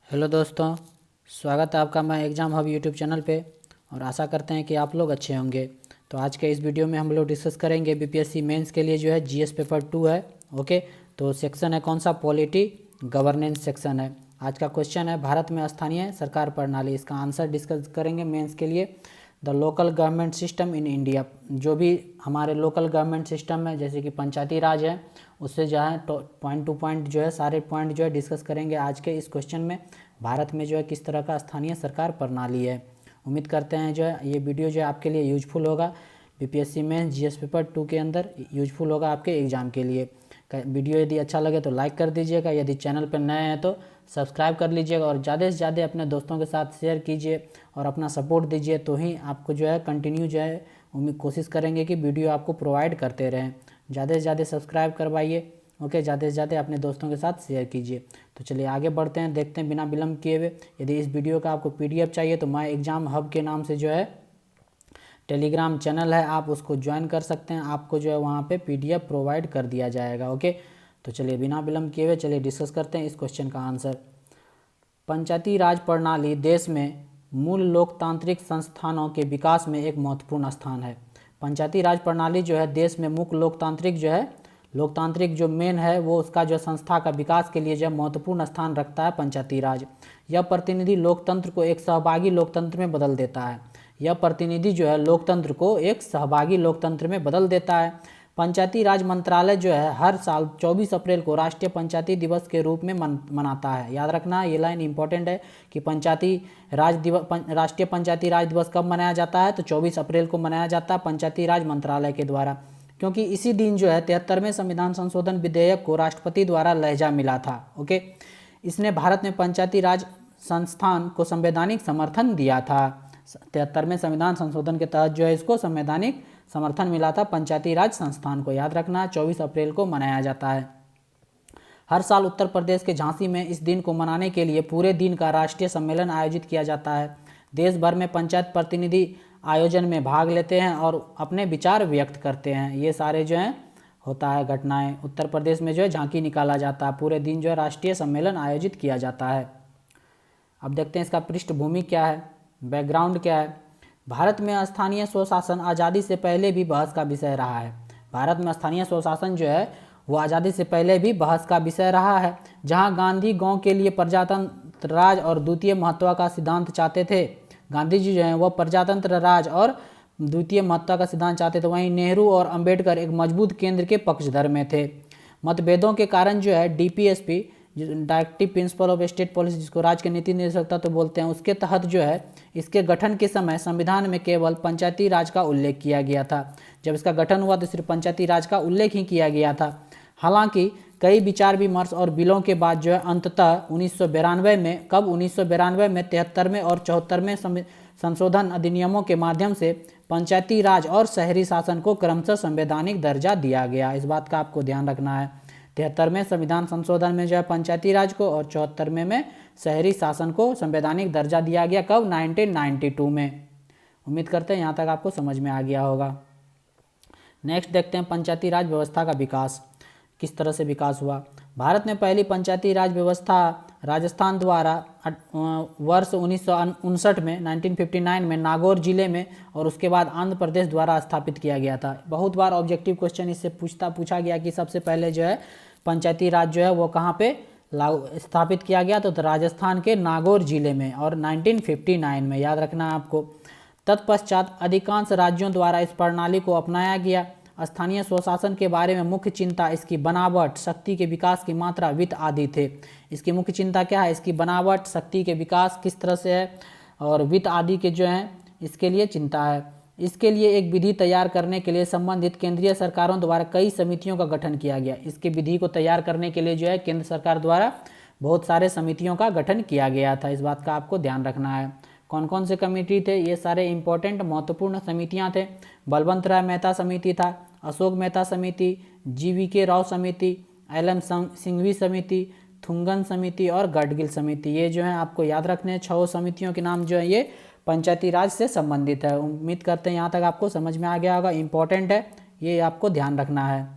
Hello दोस्तों, स्वागत है आपका मैं एग्ज़ाम हब यूट्यूब चैनल पे। और आशा करते हैं कि आप लोग अच्छे होंगे। तो आज के इस वीडियो में हम लोग डिस्कस करेंगे बीपीएससी मेंस के लिए जो है जीएस पेपर 2 है। ओके, तो सेक्शन है कौन सा? पॉलिटी गवर्नेंस सेक्शन है। आज का क्वेश्चन है भारत में स्थानीय सरकार प्रणाली। इसका आंसर डिस्कस करेंगे मेंस के लिए। The local government system in India, जो भी हमारे लोकल गवर्नमेंट सिस्टम है जैसे कि पंचायती राज है, उससे जो है पॉइंट टू पॉइंट जो है सारे पॉइंट जो है डिस्कस करेंगे आज के इस क्वेश्चन में। भारत में जो है किस तरह का स्थानीय सरकार प्रणाली है। उम्मीद करते हैं जो है ये वीडियो जो है आपके लिए यूजफुल होगा। बीपीएससी में जीएस पेपर 2 के अंदर यूजफुल होगा आपके एग्ज़ाम के लिए। वीडियो यदि अच्छा लगे तो लाइक कर दीजिएगा, यदि चैनल पर नए हैं तो सब्सक्राइब कर लीजिएगा और ज़्यादा से ज़्यादा अपने दोस्तों के साथ शेयर कीजिए और अपना सपोर्ट दीजिए, तो ही आपको जो है कंटिन्यू जो है उम्मीद कोशिश करेंगे कि वीडियो आपको प्रोवाइड करते रहें। ज़्यादा से ज़्यादा सब्सक्राइब करवाइए। ओके, ज़्यादा से ज़्यादा अपने दोस्तों के साथ शेयर कीजिए। तो चलिए आगे बढ़ते हैं, देखते हैं बिना विलम्ब किए हुए। यदि इस वीडियो का आपको पीडीएफ चाहिए तो माय एग्ज़ाम हब के नाम से जो है टेलीग्राम चैनल है, आप उसको ज्वाइन कर सकते हैं। आपको जो है वहाँ पे पीडीएफ प्रोवाइड कर दिया जाएगा। ओके, तो चलिए बिना विलम्ब किए हुए चलिए डिस्कस करते हैं इस क्वेश्चन का आंसर। पंचायती राज प्रणाली देश में मूल लोकतांत्रिक संस्थानों के विकास में एक महत्वपूर्ण स्थान है। पंचायती राज प्रणाली जो है देश में मुख्य लोकतांत्रिक जो मेन है वो उसका जो संस्था का विकास के लिए जो महत्वपूर्ण स्थान रखता है पंचायती राज। यह प्रतिनिधि लोकतंत्र को एक सहभागी लोकतंत्र में बदल देता है। यह प्रतिनिधि जो है लोकतंत्र को एक सहभागी लोकतंत्र में बदल देता है। पंचायती राज मंत्रालय जो है हर साल 24 अप्रैल को राष्ट्रीय पंचायती दिवस के रूप में मनाता है। याद रखना ये लाइन इंपॉर्टेंट है कि राष्ट्रीय पंचायती राज दिवस कब मनाया जाता है, तो 24 अप्रैल को मनाया जाता है पंचायती राज मंत्रालय के द्वारा, क्योंकि इसी दिन जो है 73वें संविधान संशोधन विधेयक को राष्ट्रपति द्वारा लहजा मिला था। ओके, इसने भारत में पंचायती राज संस्थान को संवैधानिक समर्थन दिया था। 73वें संविधान संशोधन के तहत जो है इसको संवैधानिक समर्थन मिला था पंचायती राज संस्थान को। याद रखना 24 अप्रैल को मनाया जाता है। हर साल उत्तर प्रदेश के झांसी में इस दिन को मनाने के लिए पूरे दिन का राष्ट्रीय सम्मेलन आयोजित किया जाता है। देश भर में पंचायत प्रतिनिधि आयोजन में भाग लेते हैं और अपने विचार व्यक्त करते हैं। ये सारे जो हैं होता है घटनाएं। उत्तर प्रदेश में जो है झांकी निकाला जाता है, पूरे दिन जो है राष्ट्रीय सम्मेलन आयोजित किया जाता है। अब देखते हैं इसका पृष्ठभूमि क्या है, बैकग्राउंड क्या है। भारत में स्थानीय स्वशासन आज़ादी से पहले भी बहस का विषय रहा है। भारत में स्थानीय स्वशासन जो है वो आज़ादी से पहले भी बहस का विषय रहा है। जहां गांधी गांव के लिए प्रजातंत्र राज और द्वितीय महत्व का सिद्धांत चाहते थे, गांधी जी जो हैं वो प्रजातंत्र राज और द्वितीय महत्व का सिद्धांत चाहते थे, वहीं नेहरू और अंबेडकर एक मजबूत केंद्र के पक्षधर में थे। मतभेदों के कारण जो है DPSP, directive principle of state policy, जिसको राज्य के नीति निर्देशकता तो बोलते हैं, उसके तहत जो है इसके गठन के समय संविधान में केवल पंचायती राज का उल्लेख किया गया था। जब इसका गठन हुआ तो सिर्फ पंचायती राज का उल्लेख ही किया गया था। हालांकि कई विचार विमर्श और बिलों के बाद जो है अंततः 1992 में 73वें और 74वें संशोधन अधिनियमों के माध्यम से पंचायती राज और शहरी शासन को क्रमशः संवैधानिक दर्जा दिया गया। इस बात का आपको ध्यान रखना है। 73वें संविधान संशोधन में जो है पंचायती राज को और 74वें में शहरी शासन को संवैधानिक दर्जा दिया गया। कब? 1992 में। उम्मीद करते हैं यहाँ तक आपको समझ में आ गया होगा। नेक्स्ट देखते हैं पंचायती राज व्यवस्था का विकास किस तरह से विकास हुआ। भारत में पहली पंचायती राज व्यवस्था राजस्थान द्वारा वर्ष 1959 में 1959 में नागौर जिले में और उसके बाद आंध्र प्रदेश द्वारा स्थापित किया गया था। बहुत बार ऑब्जेक्टिव क्वेश्चन इससे पूछा गया कि सबसे पहले जो है पंचायती राज जो है वो कहाँ पे स्थापित किया गया, तो राजस्थान के नागौर जिले में और 1959 में। याद रखना आपको। तत्पश्चात अधिकांश राज्यों द्वारा इस प्रणाली को अपनाया गया। स्थानीय स्वशासन के बारे में मुख्य चिंता इसकी बनावट, शक्ति के विकास की मात्रा, वित्त आदि थे। इसकी मुख्य चिंता क्या है? इसकी बनावट, शक्ति के विकास किस तरह से है और वित्त आदि के जो हैं इसके लिए चिंता है। इसके लिए एक विधि तैयार करने के लिए संबंधित केंद्रीय सरकारों द्वारा कई समितियों का गठन किया गया। इसके विधि को तैयार करने के लिए जो है केंद्र सरकार द्वारा बहुत सारे समितियों का गठन किया गया था। इस बात का आपको ध्यान रखना है। कौन कौन से कमेटी थे? ये सारे इंपॉर्टेंट महत्वपूर्ण समितियां थे। बलवंत राय मेहता समिति था, अशोक मेहता समिति, GVK राव समिति, LM सिंघवी समिति, थुंगन समिति और गडगिल समिति। ये जो है आपको याद रखने हैं। 6 समितियों के नाम जो है ये पंचायती राज से संबंधित है। उम्मीद करते हैं यहाँ तक आपको समझ में आ गया होगा। इंपॉर्टेंट है, ये आपको ध्यान रखना है।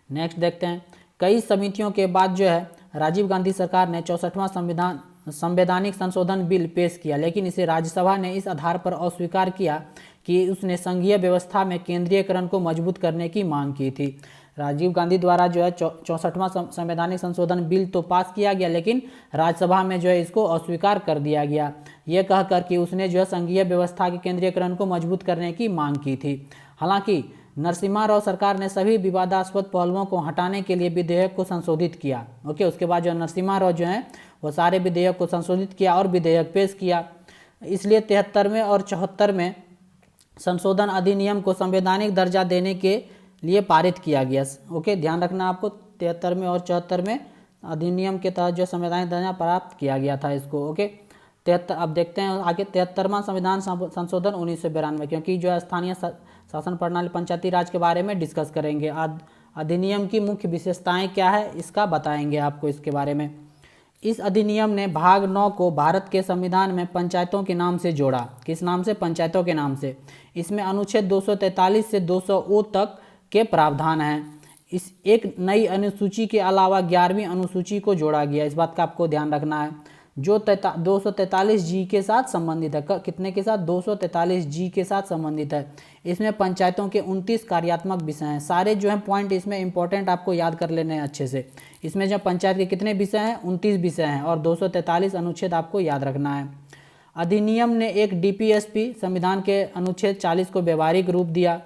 नेक्स्ट देखते हैं। कई समितियों के बाद जो है राजीव गांधी सरकार ने 64वां संविधान संवैधानिक संशोधन बिल पेश किया, लेकिन इसे राज्यसभा ने इस आधार पर अस्वीकार किया कि उसने संघीय व्यवस्था में केंद्रीयकरण को मजबूत करने की मांग की थी। राजीव गांधी द्वारा जो है 64वां संवैधानिक संशोधन बिल तो पास किया गया, लेकिन राज्यसभा में जो है इसको अस्वीकार कर दिया गया, ये कहकर कि उसने जो है संघीय व्यवस्था के केंद्रीयकरण को मजबूत करने की मांग की थी। हालांकि नरसिम्हा राव सरकार ने सभी विवादास्पद पहलुओं को हटाने के लिए विधेयक को संशोधित किया। ओके, उसके बाद जो नरसिम्हा राव जो है वो सारे विधेयक को संशोधित किया और विधेयक पेश किया। इसलिए 73वें और 74वें संशोधन अधिनियम को संवैधानिक दर्जा देने के लिए पारित किया गया। ओके, ध्यान रखना आपको 73वें और 74वें अधिनियम के तहत जो संवैधानिक दर्जा प्राप्त किया गया था इसको। ओके, 73 अब देखते हैं आगे 73वां संविधान संशोधन 1992, क्योंकि जो है स्थानीय शासन प्रणाली पंचायती राज के बारे में डिस्कस करेंगे। अधिनियम की मुख्य विशेषताएं क्या है इसका बताएंगे आपको इसके बारे में। इस अधिनियम ने भाग 9 को भारत के संविधान में पंचायतों के नाम से जोड़ा। किस नाम से? पंचायतों के नाम से। इसमें अनुच्छेद 243 से 200 तक के प्रावधान हैं। इस एक नई अनुसूची के अलावा 11वीं अनुसूची को जोड़ा गया। इस बात का आपको ध्यान रखना है, जो 243 जी के साथ संबंधित है। कितने के साथ? 243 जी के साथ संबंधित है। इसमें पंचायतों के 29 कार्यात्मक विषय हैं। सारे जो हैं पॉइंट इसमें इंपॉर्टेंट आपको याद कर लेने हैं अच्छे से। इसमें जो पंचायत के कितने विषय हैं? 29 विषय हैं और 243 अनुच्छेद आपको याद रखना है। अधिनियम ने एक डीपीएसपी संविधान के अनुच्छेद 40 को व्यवहारिक रूप दिया।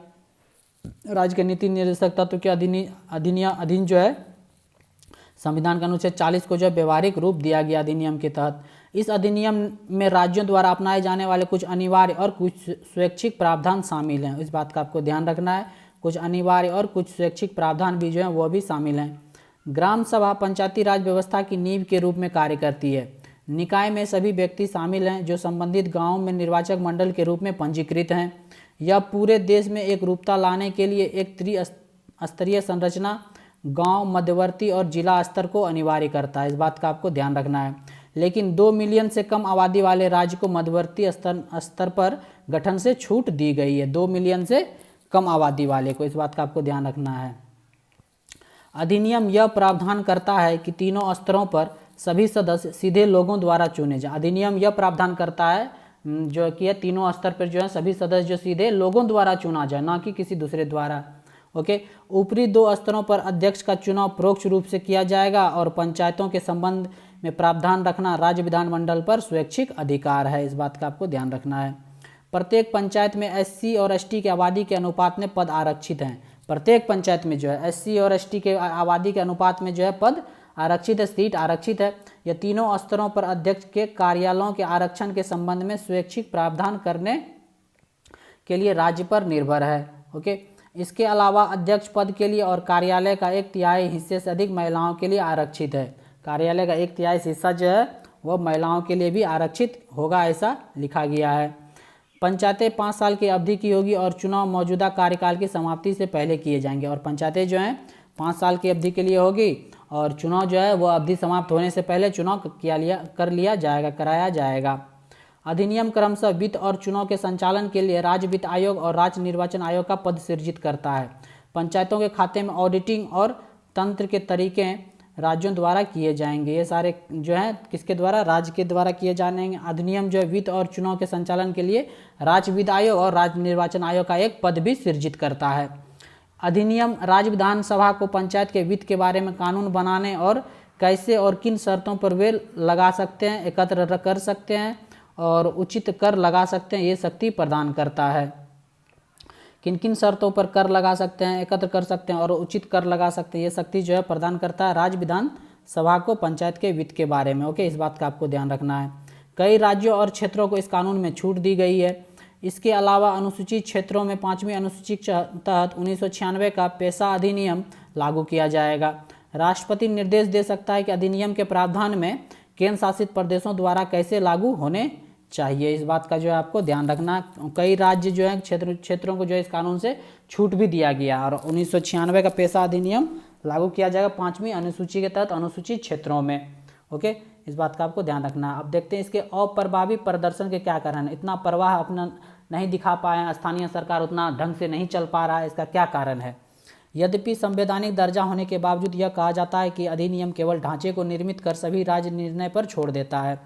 राज्य के नीति निर्देशक तत्व के अधीन जो है संविधान के अनुच्छेद 40 को जो व्यवहारिक रूप दिया गया अधिनियम के तहत। इस अधिनियम में राज्यों द्वारा अपनाए जाने वाले कुछ अनिवार्य और कुछ स्वैच्छिक प्रावधान शामिल हैं। इस बात का आपको ध्यान रखना है, कुछ अनिवार्य और कुछ स्वैच्छिक प्रावधान भी जो हैं वो भी शामिल हैं। ग्राम सभा पंचायती राज व्यवस्था की नींव के रूप में कार्य करती है। निकाय में सभी व्यक्ति शामिल हैं जो संबंधित गाँव में निर्वाचक मंडल के रूप में पंजीकृत हैं। यह पूरे देश में एक रूपता लाने के लिए एक त्रिस्तरीय संरचना गांव, मध्यवर्ती और जिला स्तर को अनिवार्य करता है। इस बात का आपको ध्यान रखना है। लेकिन 2 मिलियन से कम आबादी वाले राज्य को मध्यवर्ती स्तर पर गठन से छूट दी गई है। 2 मिलियन से कम आबादी वाले को, इस बात का आपको ध्यान रखना है। अधिनियम यह प्रावधान करता है कि तीनों स्तरों पर सभी सदस्य सीधे लोगों द्वारा चुने जाए। अधिनियम यह प्रावधान करता है जो कि तीनों स्तर पर जो है सभी सदस्य जो सीधे लोगों द्वारा चुना जाए, ना कि किसी दूसरे द्वारा। ओके, ऊपरी 2 स्तरों पर अध्यक्ष का चुनाव परोक्ष रूप से किया जाएगा और पंचायतों के संबंध में प्रावधान रखना राज्य विधानमंडल पर स्वैच्छिक अधिकार है। इस बात का आपको ध्यान रखना है। प्रत्येक पंचायत में एससी और एसटी की आबादी के अनुपात में पद आरक्षित हैं। प्रत्येक पंचायत में जो है एससी और एसटी के आबादी के अनुपात में जो है पद आरक्षित है, सीट आरक्षित है। यह तीनों स्तरों पर अध्यक्ष के कार्यालयों के आरक्षण के संबंध में स्वैच्छिक प्रावधान करने के लिए राज्य पर निर्भर है। ओके, इसके अलावा अध्यक्ष पद के लिए और कार्यालय का 1/3 हिस्से से अधिक महिलाओं के लिए आरक्षित है। कार्यालय का 1/3 हिस्सा जो है वह महिलाओं के लिए भी आरक्षित होगा, ऐसा लिखा गया है। पंचायतें 5 साल की अवधि की होगी और चुनाव मौजूदा कार्यकाल की समाप्ति से पहले किए जाएंगे। और पंचायतें जो हैं 5 साल की अवधि के लिए होगी और चुनाव जो है वह अवधि समाप्त होने से पहले चुनाव कराया जाएगा। अधिनियम क्रमशः वित्त और चुनाव के संचालन के लिए राज्य वित्त आयोग और राज्य निर्वाचन आयोग का पद सृजित करता है। पंचायतों के खाते में ऑडिटिंग और तंत्र के तरीके राज्यों द्वारा किए जाएंगे। ये सारे जो है किसके द्वारा? राज्य के द्वारा किए जाएंगे। अधिनियम जो है वित्त और चुनाव के संचालन के लिए राज्य वित्त आयोग और राज्य निर्वाचन आयोग का एक पद भी सृजित करता है। अधिनियम राज्य विधानसभा को पंचायत के वित्त के बारे में कानून बनाने और कैसे और किन शर्तों पर वे लगा सकते हैं, एकत्र कर सकते हैं और उचित कर लगा सकते हैं, ये शक्ति प्रदान करता है। किन किन शर्तों पर कर लगा सकते हैं, एकत्र कर सकते हैं और उचित कर लगा सकते हैं, ये शक्ति जो है प्रदान करता है राज्य विधानसभा को पंचायत के वित्त के बारे में। ओके, इस बात का आपको ध्यान रखना है। कई राज्यों और क्षेत्रों को इस कानून में छूट दी गई है। इसके अलावा अनुसूचित क्षेत्रों में 5वीं अनुसूची के तहत 1996 का पेशा अधिनियम लागू किया जाएगा। राष्ट्रपति निर्देश दे सकता है कि अधिनियम के प्रावधान में केंद्र शासित प्रदेशों द्वारा कैसे लागू होने चाहिए। इस बात का जो है आपको ध्यान रखना। कई राज्य जो है क्षेत्रों को जो है इस कानून से छूट भी दिया गया और 1996 का पेशा अधिनियम लागू किया जाएगा 5वीं अनुसूची के तहत अनुसूचित क्षेत्रों में। ओके, इस बात का आपको ध्यान रखना है। अब देखते हैं इसके अप्रभावी प्रदर्शन के क्या कारण है। इतना प्रवाह अपना नहीं दिखा पाए, स्थानीय सरकार उतना ढंग से नहीं चल पा रहा है, इसका क्या कारण है? यद्यपि संवैधानिक दर्जा होने के बावजूद यह कहा जाता है कि अधिनियम केवल ढांचे को निर्मित कर सभी राज्य निर्णय पर छोड़ देता है।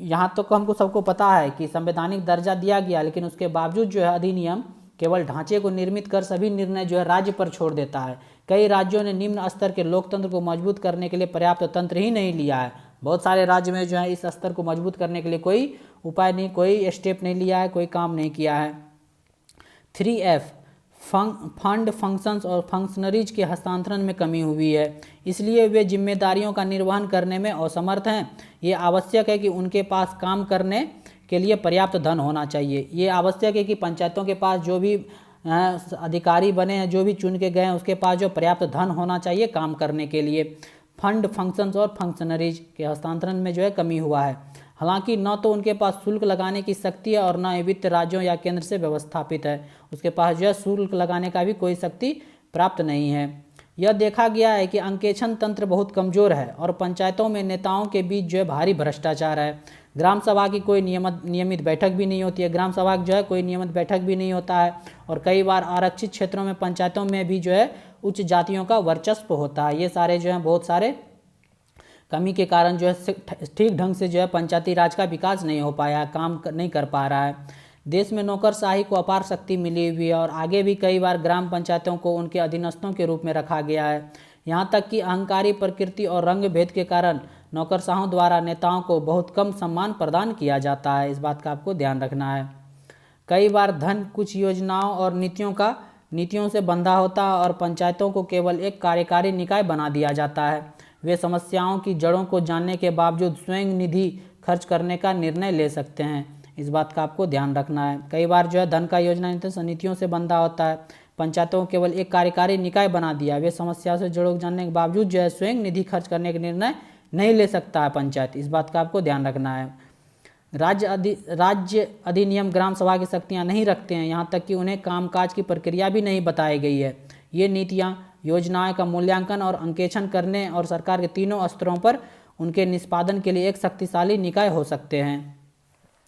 यहाँ तो हमको सबको पता है कि संवैधानिक दर्जा दिया गया, लेकिन उसके बावजूद जो है अधिनियम केवल ढांचे को निर्मित कर सभी निर्णय जो है राज्य पर छोड़ देता है। कई राज्यों ने निम्न स्तर के लोकतंत्र को मजबूत करने के लिए पर्याप्त तंत्र ही नहीं लिया है। बहुत सारे राज्य में जो है इस स्तर को मजबूत करने के लिए कोई उपाय नहीं, कोई स्टेप नहीं लिया है, कोई काम नहीं किया है। 3F फंड, फंक्शंस और फंक्शनरीज के हस्तांतरण में कमी हुई है, इसलिए वे जिम्मेदारियों का निर्वहन करने में असमर्थ हैं। ये आवश्यक है कि उनके पास काम करने के लिए पर्याप्त धन होना चाहिए। ये आवश्यक है कि पंचायतों के पास जो भी अधिकारी बने हैं, जो भी चुन के गए हैं, उसके पास जो पर्याप्त धन होना चाहिए काम करने के लिए। फंड, फंक्शंस और फंक्शनरीज के हस्तांतरण में जो है कमी हुआ है। हालांकि न तो उनके पास शुल्क लगाने की शक्ति है और न ही वित्त राज्यों या केंद्र से व्यवस्थापित है। उसके पास जो है शुल्क लगाने का भी कोई शक्ति प्राप्त नहीं है। यह देखा गया है कि अंकेक्षण तंत्र बहुत कमजोर है और पंचायतों में नेताओं के बीच जो है भारी भ्रष्टाचार है। ग्राम सभा की कोई नियमित बैठक भी नहीं होती है। ग्राम सभा जो है कोई नियमित बैठक भी नहीं होता है और कई बार आरक्षित क्षेत्रों में पंचायतों में भी जो है उच्च जातियों का वर्चस्व होता है। ये सारे जो है बहुत सारे कमी के कारण जो है ठीक ढंग से जो है पंचायती राज का विकास नहीं हो पाया, काम नहीं कर पा रहा है। देश में नौकरशाही को अपार शक्ति मिली हुई है और आगे भी कई बार ग्राम पंचायतों को उनके अधीनस्थों के रूप में रखा गया है। यहाँ तक कि अहंकारी प्रकृति और रंग भेद के कारण नौकरशाहों द्वारा नेताओं को बहुत कम सम्मान प्रदान किया जाता है। इस बात का आपको ध्यान रखना है। कई बार धन कुछ योजनाओं और नीतियों से बंधा होता है और पंचायतों को केवल एक कार्यकारी निकाय बना दिया जाता है। वे समस्याओं की जड़ों को जानने के बावजूद स्वयं निधि खर्च करने का निर्णय ले सकते हैं। इस बात का आपको ध्यान रखना है। कई बार जो है धन का योजना नीतियों से बंधा होता है। पंचायतों को केवल एक कार्यकारी निकाय बना दिया, वे समस्या से जड़ों को जानने के बावजूद जो है स्वयं निधि खर्च करने का निर्णय नहीं ले सकता है पंचायत। इस बात का आपको ध्यान रखना है। राज्य अधिनियम ग्राम सभा की शक्तियाँ नहीं रखते हैं, यहाँ तक कि उन्हें कामकाज की प्रक्रिया भी नहीं बताई गई है। ये नीतियाँ योजनाओं का मूल्यांकन और अंकेक्षण करने और सरकार के तीनों स्तरों पर उनके निष्पादन के लिए एक शक्तिशाली निकाय हो सकते हैं।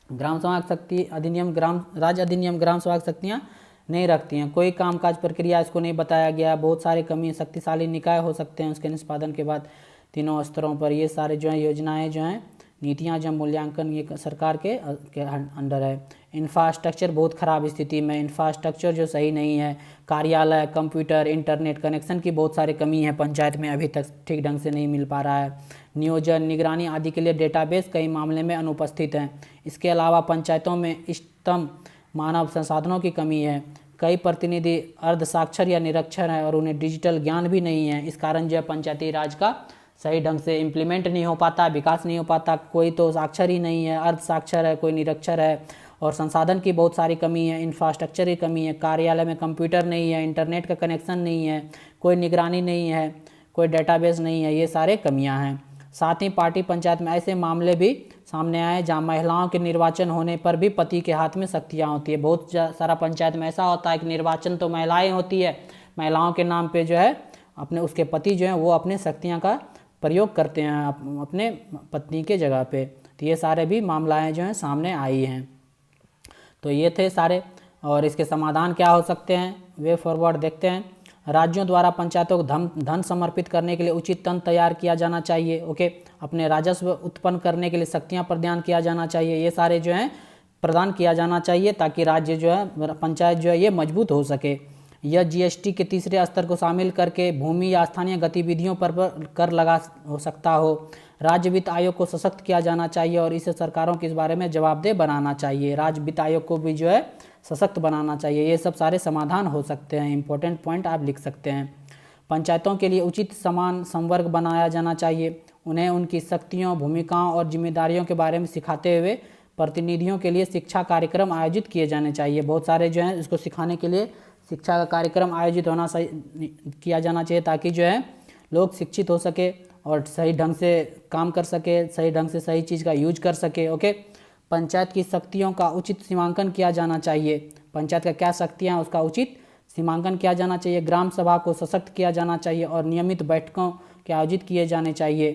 ग्राम सभा शक्ति अधिनियम राज्य अधिनियम ग्राम सभा शक्तियाँ नहीं रखती हैं, कोई कामकाज प्रक्रिया इसको नहीं बताया गया। बहुत सारे कमी, शक्तिशाली निकाय हो सकते हैं उसके निष्पादन के बाद तीनों स्तरों पर। ये सारे जो हैं योजनाएं जो हैं नीतियाँ जो मूल्यांकन ये सरकार के अंडर है। इंफ्रास्ट्रक्चर बहुत ख़राब स्थिति में, इंफ्रास्ट्रक्चर जो सही नहीं है। कार्यालय, कंप्यूटर, इंटरनेट कनेक्शन की बहुत सारी कमी है पंचायत में, अभी तक ठीक ढंग से नहीं मिल पा रहा है। नियोजन, निगरानी आदि के लिए डेटाबेस कई मामले में अनुपस्थित हैं। इसके अलावा पंचायतों में इष्टतम मानव संसाधनों की कमी है। कई प्रतिनिधि अर्ध साक्षर या निरक्षर हैं और उन्हें डिजिटल ज्ञान भी नहीं है। इस कारण जो है पंचायती राज का सही ढंग से इम्प्लीमेंट नहीं हो पाता, विकास नहीं हो पाता। कोई तो साक्षर ही नहीं है, अर्ध साक्षर है, कोई निरक्षर है। और संसाधन की बहुत सारी कमी है, इंफ्रास्ट्रक्चर की कमी है। कार्यालय में कंप्यूटर नहीं है, इंटरनेट का कनेक्शन नहीं है, कोई निगरानी नहीं है, कोई डेटाबेस नहीं है। ये सारे कमियां हैं। साथ ही पार्टी पंचायत में ऐसे मामले भी सामने आए जहां महिलाओं के निर्वाचन होने पर भी पति के हाथ में शक्तियाँ होती है। बहुत सारा पंचायत में ऐसा होता है कि निर्वाचन तो महिलाएँ होती है, महिलाओं के नाम पर जो है अपने उसके पति जो हैं वो अपने शक्तियाँ का प्रयोग करते हैं अपने पत्नी के जगह पे। तो ये सारे भी मामलाएं जो हैं सामने आई हैं। तो ये थे सारे, और इसके समाधान क्या हो सकते हैं, वे फॉरवर्ड देखते हैं। राज्यों द्वारा पंचायतों को धन समर्पित करने के लिए उचित तंत्र तैयार किया जाना चाहिए। ओके, अपने राजस्व उत्पन्न करने के लिए शक्तियाँ प्रदान किया जाना चाहिए। ये सारे जो हैं प्रदान किया जाना चाहिए ताकि राज्य जो है पंचायत जो है ये मजबूत हो सके। यह जीएसटी के तीसरे स्तर को शामिल करके भूमि या स्थानीय गतिविधियों पर कर लगा हो सकता हो। राज्य वित्त आयोग को सशक्त किया जाना चाहिए और इसे सरकारों के इस बारे में जवाबदेह बनाना चाहिए। राज्य वित्त आयोग को भी जो है सशक्त बनाना चाहिए। ये सब सारे समाधान हो सकते हैं। इंपॉर्टेंट पॉइंट आप लिख सकते हैं। पंचायतों के लिए उचित समान संवर्ग बनाया जाना चाहिए। उन्हें उनकी शक्तियों, भूमिकाओं और जिम्मेदारियों के बारे में सिखाते हुए प्रतिनिधियों के लिए शिक्षा कार्यक्रम आयोजित किए जाने चाहिए। बहुत सारे जो हैं इसको सिखाने के लिए शिक्षा का कार्यक्रम आयोजित किया जाना चाहिए ताकि जो है लोग शिक्षित हो सके और सही ढंग से काम कर सके, सही ढंग से सही चीज़ का यूज कर सके। ओके, पंचायत की शक्तियों का उचित सीमांकन किया जाना चाहिए। पंचायत का क्या शक्तियाँ उसका उचित सीमांकन किया जाना चाहिए। ग्राम सभा को सशक्त किया जाना चाहिए और नियमित बैठकों के आयोजित किए जाने चाहिए।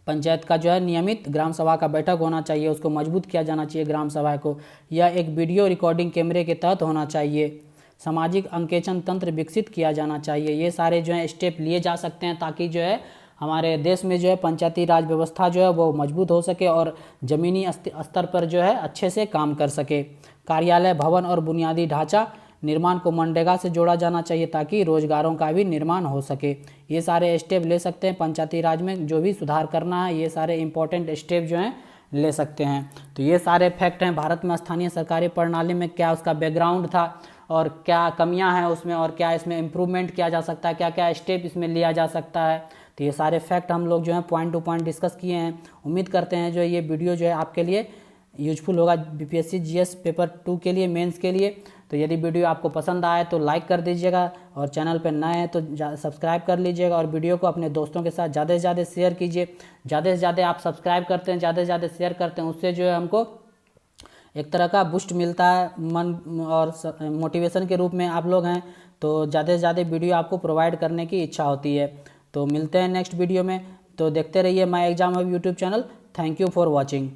पंचायत का जो है नियमित ग्राम सभा का बैठक होना चाहिए, उसको मजबूत किया जाना चाहिए ग्राम सभा को। यह एक वीडियो रिकॉर्डिंग कैमरे के तहत होना चाहिए। सामाजिक अंकेक्षण तंत्र विकसित किया जाना चाहिए। ये सारे जो है स्टेप लिए जा सकते हैं ताकि जो है हमारे देश में जो है पंचायती राज व्यवस्था जो है वो मजबूत हो सके और ज़मीनी स्तर पर जो है अच्छे से काम कर सके। कार्यालय भवन और बुनियादी ढांचा निर्माण को मनरेगा से जोड़ा जाना चाहिए ताकि रोजगारों का भी निर्माण हो सके। ये सारे स्टेप ले सकते हैं पंचायती राज में जो भी सुधार करना है, ये सारे इंपॉर्टेंट स्टेप जो हैं ले सकते हैं। तो ये सारे फैक्ट हैं भारत में स्थानीय सरकारी प्रणाली में क्या उसका बैकग्राउंड था और क्या कमियां हैं उसमें और क्या इसमें इम्प्रूवमेंट किया जा सकता है, क्या क्या स्टेप इसमें लिया जा सकता है। तो ये सारे फैक्ट हम लोग जो हैं पॉइंट टू पॉइंट डिस्कस किए हैं। उम्मीद करते हैं जो ये वीडियो जो है आपके लिए यूजफुल होगा बीपीएससी जीएस पेपर 2 के लिए, मेंस के लिए। तो यदि वीडियो आपको पसंद आए तो लाइक कर दीजिएगा और चैनल पर नए हैं तो सब्सक्राइब कर लीजिएगा और वीडियो को अपने दोस्तों के साथ ज़्यादा से ज़्यादा शेयर कीजिए। ज़्यादा से ज़्यादा आप सब्सक्राइब करते हैं, ज़्यादा से ज़्यादा शेयर करते हैं, उससे जो है हमको एक तरह का बूस्ट मिलता है मन और मोटिवेशन के रूप में आप लोग हैं तो ज़्यादा से ज़्यादा वीडियो आपको प्रोवाइड करने की इच्छा होती है। तो मिलते हैं नेक्स्ट वीडियो में। तो देखते रहिए my exam hub YouTube channel. Thank you for watching.